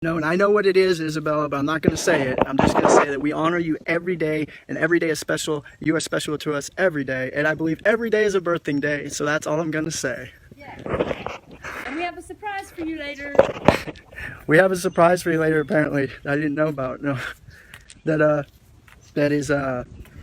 No, and I know what it is, Isabella, but I'm not going to say it. I'm just going to say that we honor you every day, and every day is special. You are special to us every day, and I believe every day is a birthing day, so that's all I'm going to say. Yeah. And we have a surprise for you later. We have a surprise for you later, apparently, I didn't know about. No,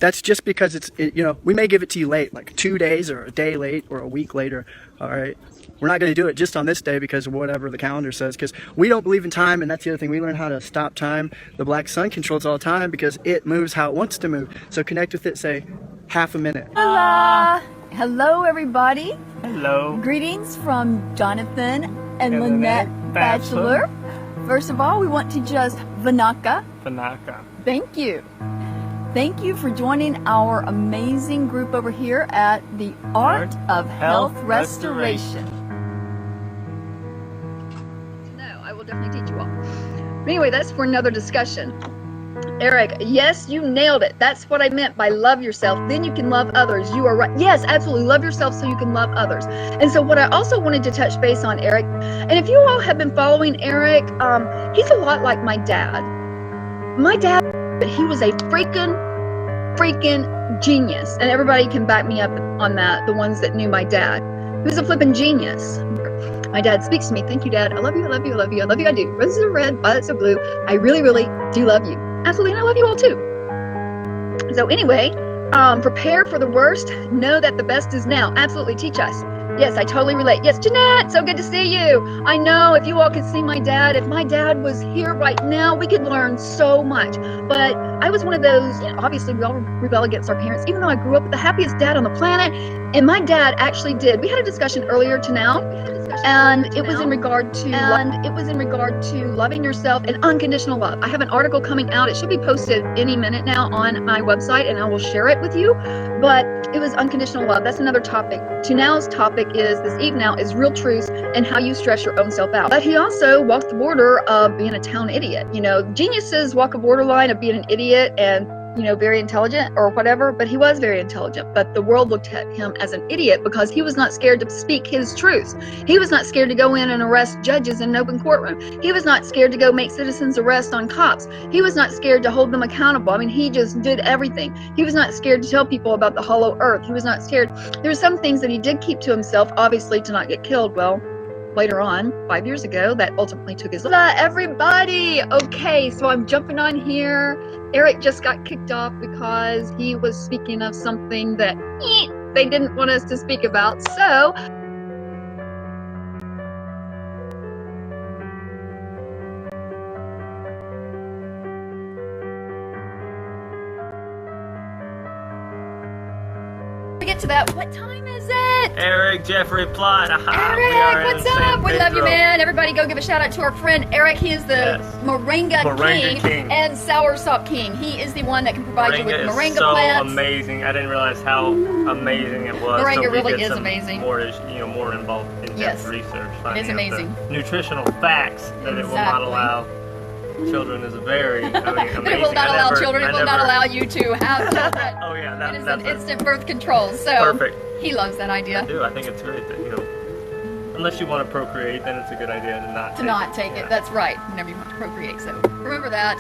that's just because you know, we may give it to you late, like 2 days or a day late or a week later, all right? We're not going to do it just on this day because of whatever the calendar says, because we don't believe in time, and that's the other thing. We learn how to stop time. The black sun controls all time because it moves how it wants to move. So connect with it, say, half a minute. Hola! Hello, everybody. Hello. Greetings from Jonathan and Lynette Bachelor. First of all, we want to just Vanaka. Thank you. Thank you for joining our amazing group over here at the Art of Health Restoration. No, I will definitely teach you all. But anyway, that's for another discussion. Eric, yes, you nailed it. That's what I meant by love yourself. Then you can love others. You are right. Yes, absolutely. Love yourself so you can love others. And so what I also wanted to touch base on, Eric, and if you all have been following Eric, he's a lot like my dad. My dad, but he was a freaking genius. And everybody can back me up on that, the ones that knew my dad. He was a flipping genius. My dad speaks to me. Thank you, Dad. I love you, I love you, I love you, I love you, I do. Roses are red, violets are blue. I really, really do love you. Absolutely, and I love you all too. So anyway, prepare for the worst. Know that the best is now. Absolutely, teach us. Yes, I totally relate. Yes, Jeanette, so good to see you. I know if you all could see my dad, if my dad was here right now, we could learn so much. But I was one of those, you know, obviously we all rebel against our parents, even though I grew up with the happiest dad on the planet. And my dad actually did. We had a discussion earlier to now, and it was in regard to loving yourself and unconditional love. I have an article coming out. It should be posted any minute now on my website, and I will share it with you. But it was unconditional love. That's another topic. Now's topic is this eve now is real truths and how you stress your own self out. But he also walked the border of being a town idiot. You know, geniuses walk a borderline of being an idiot and, you know, very intelligent or whatever, but he was very intelligent. But the world looked at him as an idiot because he was not scared to speak his truth. He was not scared to go in and arrest judges in an open courtroom. He was not scared to go make citizens arrest on cops. He was not scared to hold them accountable. I mean, he just did everything. He was not scared to tell people about the hollow earth. He was not scared. There were some things that he did keep to himself, obviously to not get killed. Well, later on, 5 years ago, that ultimately took his life. Everybody! Okay, so I'm jumping on here. Eric just got kicked off because he was speaking of something that they didn't want us to speak about. So, we get to that. What time is it? Eric, Jeffrey, Plott. Eric, what's up? We love you, man. Everybody go give a shout out to our friend Eric. He is the moringa king and soursop king. He is the one that can provide you with moringa plants. So amazing. I didn't realize how amazing it was. Moringa really is amazing. More involved in-depth research. It is amazing. Nutritional facts that it will not allow children is a very amazing. It will not allow children. It will not allow you to have children. Oh yeah, it is an instant birth control. So perfect. He loves that idea. I do. I think it's great that, you know, unless you want to procreate, then it's a good idea to not take it. That's right. Whenever you want to procreate. So remember that.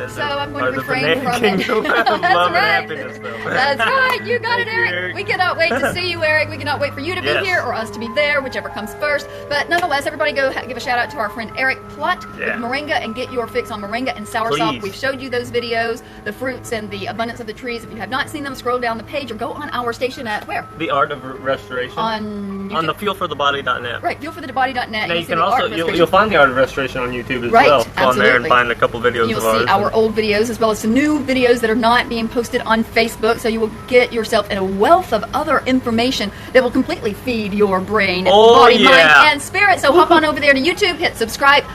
So I'm going to refrain from it. That's love and happiness, though. That's right. You got it, Eric. We cannot wait to see you, Eric. We cannot wait for you to be here or us to be there, whichever comes first. But nonetheless, everybody go give a shout out to our friend Eric Plott with moringa and get your fix on moringa and soursop. We've showed you those videos, the fruits and the abundance of the trees. If you have not seen them, scroll down the page or go on our station at where? The Art of Restoration. On the fuelforthebody.net. Right, fuelforthebody.net. Now you can also you'll find the Art of Restoration on YouTube as well. Go on there and find a couple videos of ours. You'll see our old videos as well as some new videos that are not being posted on Facebook, so you will get yourself in a wealth of other information that will completely feed your brain, body, mind, and spirit. So hop on over there to YouTube, hit subscribe,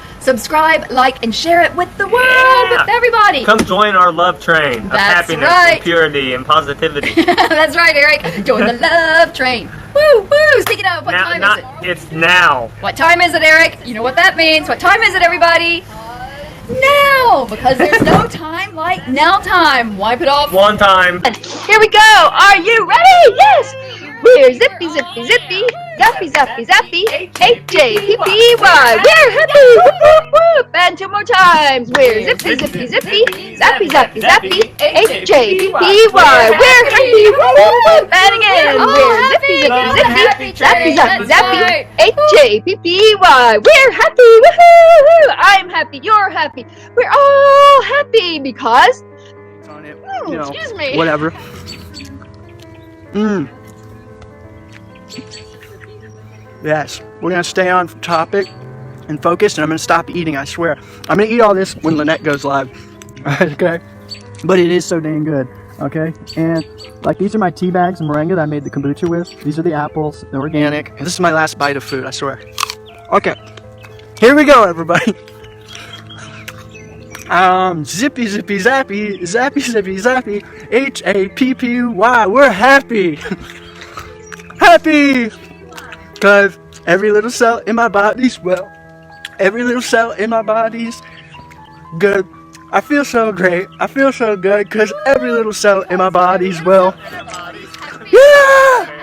like, and share it with the world, with everybody. Come join our love train of happiness and purity and positivity. That's right, Eric. Join the love train. Woo, woo. Speaking of, what time is it? It's now. What time is it, Eric? You know what that means. What time is it, everybody? Now! Because there's no time like now time. Wipe it off. One time. Here we go. Are you ready? Yes! We're zippy, zippy, zippy. Zappy, zappy, zappy. H-A-P-P-Y. We're happy. Whoop, whoop, whoop. And 2 more times. We're zippy, zippy, zippy. Zappy, zappy, zappy. H-A-P-P-Y. We're happy. Whoop, whoop, whoop. And again. We're zippy, zippy, zippy. Zappy, zappy, zappy. H-A-P-P-Y. We're happy. Woohoo! I'm happy. You're happy. We're all happy because. On it, Excuse me. whatever. Yes, we're gonna stay on topic and focused, and I'm gonna stop eating. I swear, I'm gonna eat all this when Lynette goes live. Okay, but it is so dang good. Okay, and like these are my tea bags and moringa that I made the kombucha with. These are the apples, the organic, and this is my last bite of food. I swear. Okay, here we go, everybody. Zippy, zippy, zappy, zappy, zippy, zappy, H-A-P-P-Y. We're happy. Happy. Because every little cell in my body's well. Every little cell in my body's good. I feel so great. I feel so good because every little cell in my body's well. Yeah!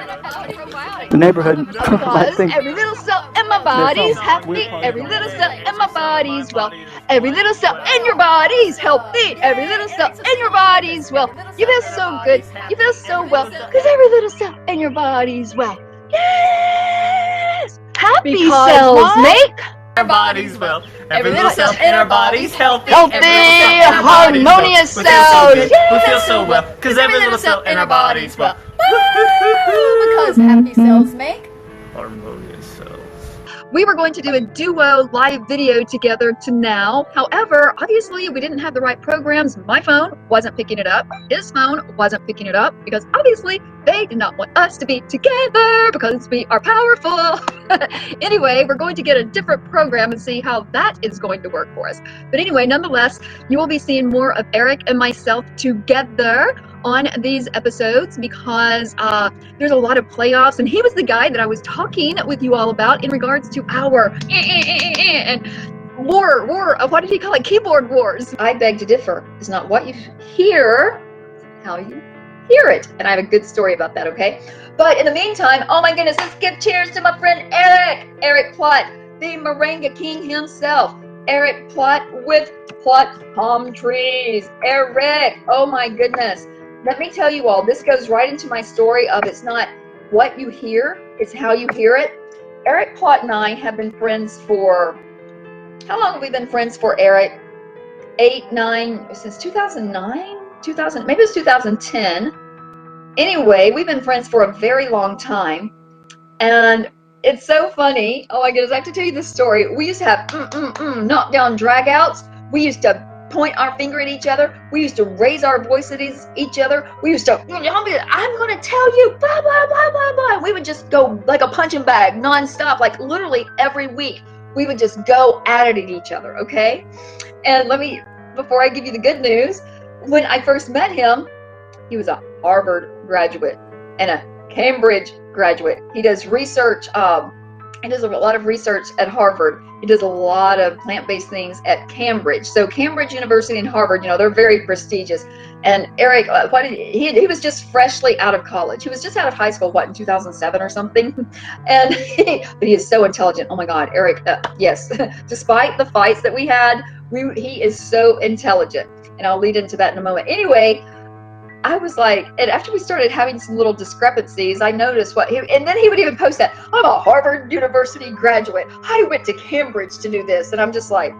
The neighborhood. I Because think. every little cell in my body's happy. Every little cell in my body's well. Every little cell in your body's healthy. Every little cell in your body's well. You feel so good. You feel so well. Because every little cell in your body's well. Yes! Happy Because cells what? make Our bodies well. Every little cell in our bodies healthy. healthy, Every little cell in our bodies well. harmonious We feel so cells. good. We feel so well. Because every little cell in our bodies well. Because happy cells make. Harmonious cells. We were going to do a duo live video together to now. However, obviously we didn't have the right programs. My phone wasn't picking it up. His phone wasn't picking it up because obviously they did not want us to be together because we are powerful. Anyway, we're going to get a different program and see how that is going to work for us. But anyway, nonetheless, you will be seeing more of Eric and myself together on these episodes because there's a lot of playoffs, and he was the guy that I was talking with you all about in regards to our and war, what did he call it? Keyboard wars. I beg to differ. It's not what you hear, how you hear it. And I have a good story about that, okay? But in the meantime, oh my goodness, let's give cheers to my friend Eric Plott, the Moringa King himself. Eric Plott with Plott Palm Trees. Eric, oh my goodness. Let me tell you all, this goes right into my story of it's not what you hear, it's how you hear it. Eric Plott and I have been friends for, how long have we been friends for, Eric? 8, 9, since 2009? 2000, maybe it was 2010. Anyway, we've been friends for a very long time. And it's so funny. Oh my goodness, I have to tell you this story. We used to have knockdown dragouts. We used to point our finger at each other. We used to raise our voice at each other. We used to, I'm going to tell you, blah, blah, blah, blah, blah. We would just go like a punching bag nonstop, like literally every week. We would just go at it at each other, okay? And before I give you the good news, when I first met him, he was a Harvard graduate and a Cambridge graduate. He does research, he does a lot of research at Harvard. He does a lot of plant-based things at Cambridge. So Cambridge University and Harvard, you know, they're very prestigious. And Eric, he was just freshly out of college. He was just out of high school, in 2007 or something? And but he is so intelligent. Oh my God, Eric, yes. Despite the fights that we had, he is so intelligent. And I'll lead into that in a moment. Anyway, I was like, and after we started having some little discrepancies, I noticed and then he would even post that, I'm a Harvard University graduate. I went to Cambridge to do this. And I'm just like,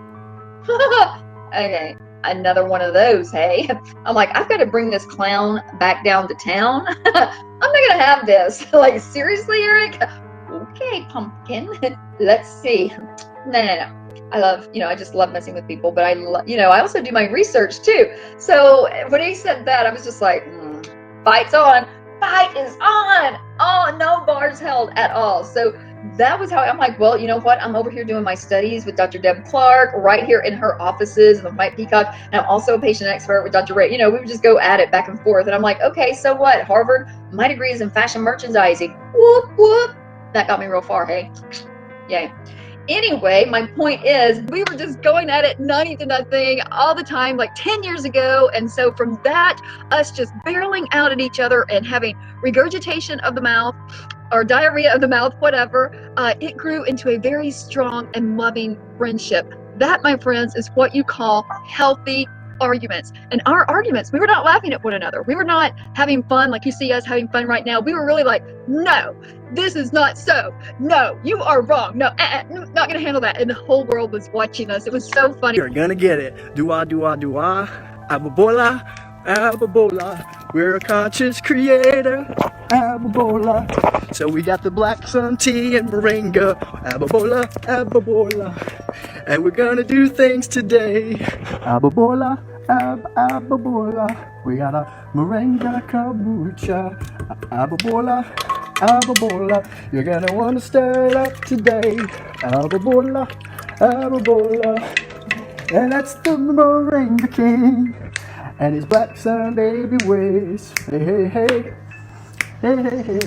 okay, another one of those, hey. I'm like, I've got to bring this clown back down to town. I'm not going to have this. Like, seriously, Eric? Okay, pumpkin. Let's see. No. I just love messing with people, but I also do my research too. So when he said that, I was just like, fight's on. Fight is on. Oh, no bars held at all. So that was how I'm like, well, you know what? I'm over here doing my studies with Dr. Deb Clark right here in her offices in the White Peacock. And I'm also a patient expert with Dr. Ray. You know, we would just go at it back and forth. And I'm like, okay, so what? Harvard, my degree is in fashion merchandising. Whoop, whoop. That got me real far, hey? Yay. Anyway, my point is we were just going at it 90 to nothing all the time, like 10 years ago. And so from that, us just barreling out at each other and having regurgitation of the mouth or diarrhea of the mouth, whatever, it grew into a very strong and loving friendship. That, my friends, is what you call healthy arguments. And our arguments, we were not laughing at one another. We were not having fun like you see us having fun right now. We were really like, no, this is not so. No, you are wrong. No, not gonna handle that. And the whole world was watching us. It was so funny. You're gonna get it. Dua, dua, dua. Ababola, ababola. We're a conscious creator. Ababola. So we got the black sun tea and moringa. Ababola, ababola. And we're gonna do things today. Ababola, ababola. We got a moringa kombucha. Ababola, ababola. You're gonna wanna stir it up today. Ababola, ababola. And that's the moringa king. And his black sun baby ways. Hey, hey, hey. Hey, hey, hey.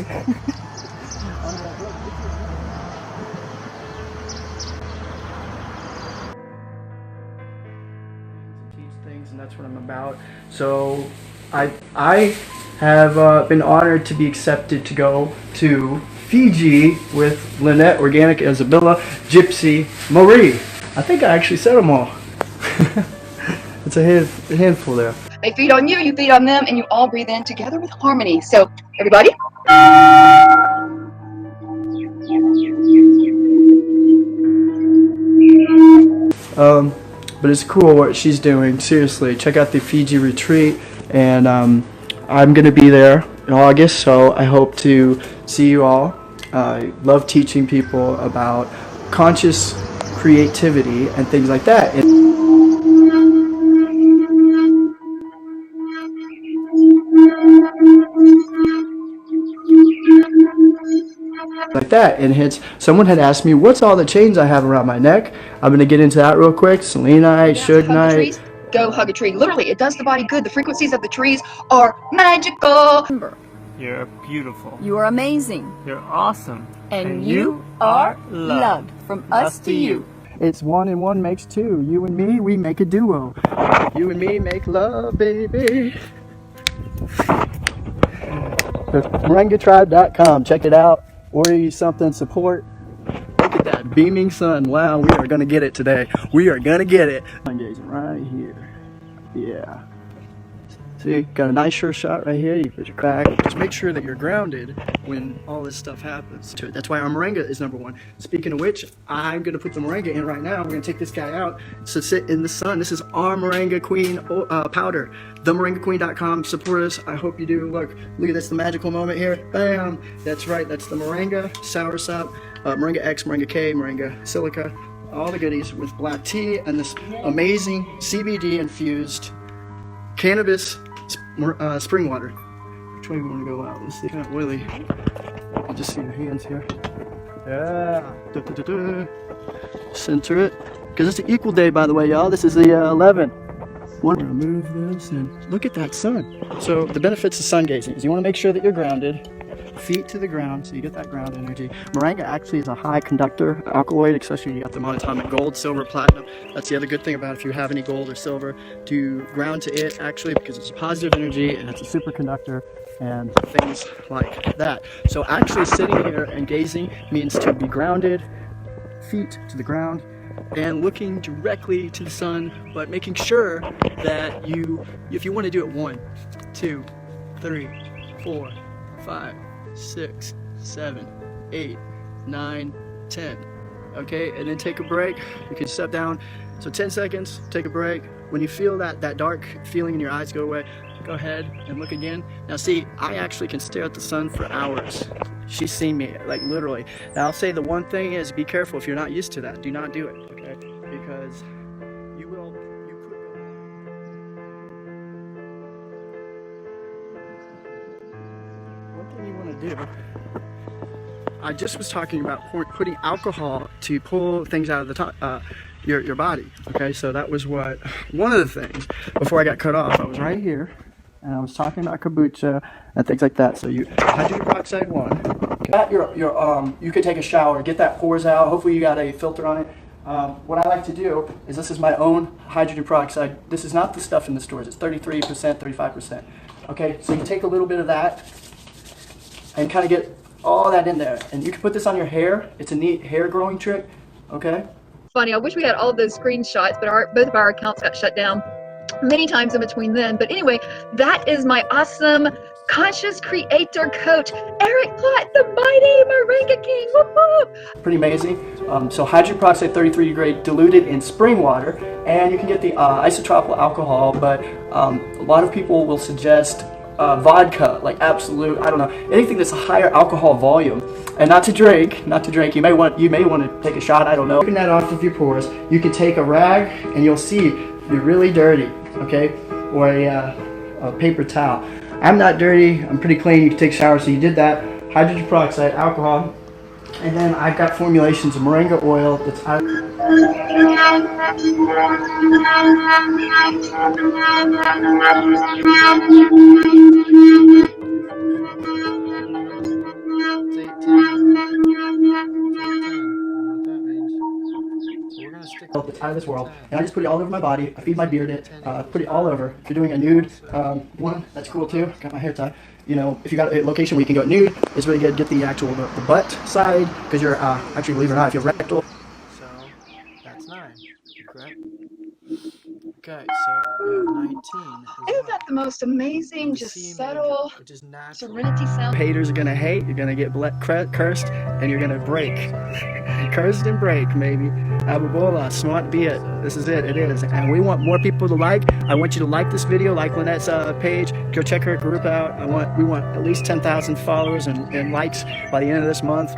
Things, and that's what I'm about. So I have been honored to be accepted to go to Fiji with Lynette, Organic, Isabella, Gypsy, Marie. I think I actually said them all. It's a handful there. They feed on you, you feed on them, and you all breathe in together with harmony. So, everybody. But it's cool what she's doing. Seriously, check out the Fiji retreat, and I'm gonna be there in August, so I hope to see you all. I love teaching people about conscious creativity and things like that. And someone had asked me, what's all the chains I have around my neck? I'm going to get into that real quick. Selenite, Sugnite. Go hug a tree. Literally, it does the body good. The frequencies of the trees are magical. You're beautiful. You are amazing. You're awesome. And you are loved. From us to you. It's 1 and 1 makes 2. You and me, we make a duo. You and me make love, baby. MoringaTribe.com. Check it out. Order you something, support. Look at that beaming sun. Wow, we are going to get it today. We are going to get it. I'm gazing right here. Yeah. See, got a nice sure shot right here. You put your crack. Just make sure that you're grounded when all this stuff happens. That's why our moringa is number 1. Speaking of which, I'm going to put the moringa in right now. We're going to take this guy out to sit in the sun. This is our Moringa Queen powder. TheMoringaQueen.com. Support us. I hope you do. Look at this, the magical moment here. Bam. That's right. That's the moringa, soursop, moringa X, moringa K, moringa silica. All the goodies with black tea and this amazing CBD infused cannabis spring water. Which way we want to go out? Let's see. Kind of oily. I'll just see your hands here. Yeah. Center it. Because it's the equal day, by the way, y'all. This is the 11th. Want to remove this and look at that sun. So the benefits of sun gazing is you want to make sure that you're grounded. Feet to the ground, so you get that ground energy. Moringa actually is a high conductor alkaloid, especially when you got the monatomic gold, silver, platinum. That's the other good thing about it, if you have any gold or silver, to ground to it actually, because it's a positive energy and it's a superconductor and things like that. So actually sitting here and gazing means to be grounded, feet to the ground, and looking directly to the sun, but making sure that if you want to do it 1, 2, 3, 4, 5, 6, 7, 8, 9, 10. Okay, and then take a break. You can step down. So 10 seconds, take a break. When you feel that dark feeling in your eyes go away, go ahead and look again. Now see, I actually can stare at the sun for hours. She's seen me, like literally. Now I'll say the one thing is, be careful if you're not used to that. Do not do it, okay? Because you could go. One thing you want to do, I just was talking about putting alcohol to pull things out of the your body. Okay, so that was one of the things. Before I got cut off, I was right here. and I was talking about kombucha and things like that. So you hydrogen peroxide 1. Got you could take a shower, get that pores out. Hopefully you got a filter on it. What I like to do is, this is my own hydrogen peroxide. This is not the stuff in the stores. It's 33%, 35%. Okay, so you take a little bit of that and kind of get all that in there. And you can put this on your hair. It's a neat hair growing trick. Okay. Funny, I wish we had all of those screenshots, but both of our accounts got shut down many times in between then. But anyway, that is my awesome conscious creator coach, Eric Plott, the mighty Moringa King. Woo-hoo! Pretty amazing. So hydrogen peroxide 33 degree diluted in spring water, and you can get the isopropyl alcohol, but a lot of people will suggest vodka, like Absolute, I don't know, anything that's a higher alcohol volume. And not to drink. You may want to take a shot, I don't know. Open that off of your pores. You can take a rag and you'll see you're really dirty, okay? Or a paper towel. I'm not dirty, I'm pretty clean, you can take a shower. So you did that, hydrogen peroxide, alcohol, and then I've got formulations of moringa oil that's out. It's out of this world, and I just put it all over my body. I feed my beard it, put it all over. If you're doing a nude one, that's cool too. Got my hair tied. You know, if you got a location where you can go nude, it's really good. Get the actual the butt side, because you're actually, believe it or not, if you're rectal. So that's 9, correct? Okay, so we have 19. Isn't that the most amazing, just subtle, serenity sound? Haters are gonna hate. You're gonna get cursed, and you're gonna break. Cursed and break, maybe. Abubola, smart be it. This is it. It is. And we want more people to like. I want you to like this video, like Lynette's page. Go check her group out. We want at least 10,000 followers and likes by the end of this month.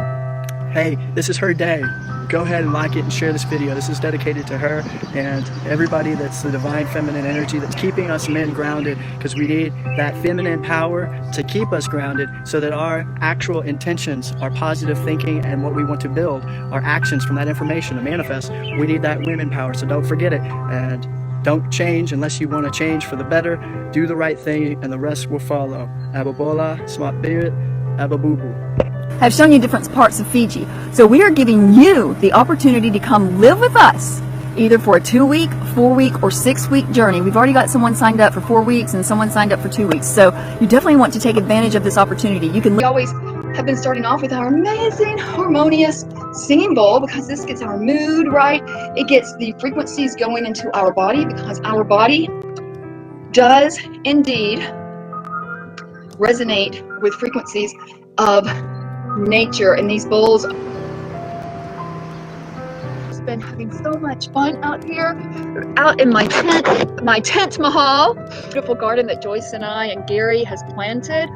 Hey, this is her day. Go ahead and like it and share this video. This is dedicated to her and everybody that's the divine feminine energy that's keeping us men grounded, because we need that feminine power to keep us grounded so that our actual intentions, our positive thinking, and what we want to build, our actions from that information to manifest, we need that women power. So don't forget it, and don't change unless you want to change for the better. Do the right thing and the rest will follow. Ababola, smart beard, ababubu. Have shown you different parts of Fiji. So we are giving you the opportunity to come live with us, either for a 2-week, 4-week, or 6-week journey. We've already got someone signed up for 4 weeks and someone signed up for 2 weeks. So you definitely want to take advantage of this opportunity. You can. We always have been starting off with our amazing, harmonious singing bowl, because this gets our mood right. It gets the frequencies going into our body, because our body does indeed resonate with frequencies of nature, and these bowls. I've been having so much fun out here, out in my tent mahal, beautiful garden that Joyce and I and Gary has planted.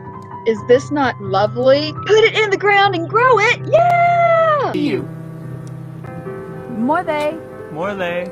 Is this not lovely? Put it in the ground and grow it. Yeah. More they. More they.